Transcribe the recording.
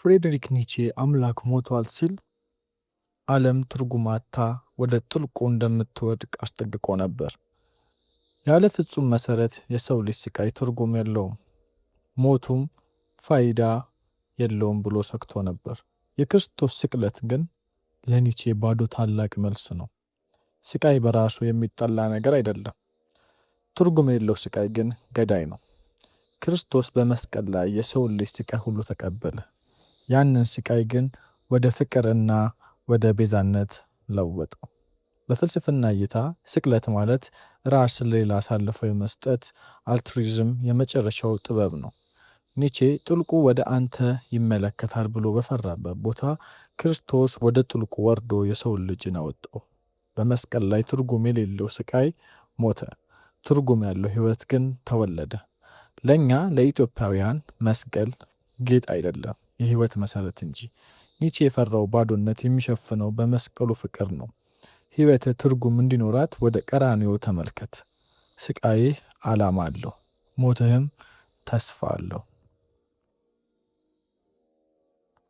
ፍሬድሪክ ኒቼ አምላክ ሞቷል ሲል ዓለም ትርጉም አጥታ ወደ ጥልቁ እንደምትወድቅ አስጠንቅቆ ነበር። ያለ ፍጹም መሰረት የሰው ልጅ ስቃይ ትርጉም የለውም፣ ሞቱም ፋይዳ የለውም ብሎ ሰግቶ ነበር። የክርስቶስ ስቅለት ግን ለኒቼ ባዶ ታላቅ መልስ ነው። ስቃይ በራሱ የሚጠላ ነገር አይደለም። ትርጉም የሌለው ስቃይ ግን ገዳይ ነው። ክርስቶስ በመስቀል ላይ የሰውን ልጅ ስቃይ ሁሉ ተቀበለ። ያንን ስቃይ ግን ወደ ፍቅርና ወደ ቤዛነት ለወጠው። በፍልስፍና እይታ ስቅለት ማለት ራስን ለሌላ አሳልፎ የመስጠት አልትሩይዝም የመጨረሻው ጥበብ ነው። ኒቼ ጥልቁ ወደ አንተ ይመለከታል ብሎ በፈራበት ቦታ ክርስቶስ ወደ ጥልቁ ወርዶ የሰውን ልጅን አወጣው። በመስቀል ላይ ትርጉም የሌለው ስቃይ ሞተ፣ ትርጉም ያለው ሕይወት ግን ተወለደ። ለኛ ለኢትዮጵያውያን መስቀል ጌጥ አይደለም፣ የሕይወት መሰረት እንጂ። ኒቼ የፈራው ባዶነት የሚሸፍነው በመስቀሉ ፍቅር ነው። ሕይወት ትርጉም እንዲኖራት ወደ ቀራንዮ ተመልከት። ስቃይህ ዓላማ አለው፣ ሞትህም ተስፋ አለው።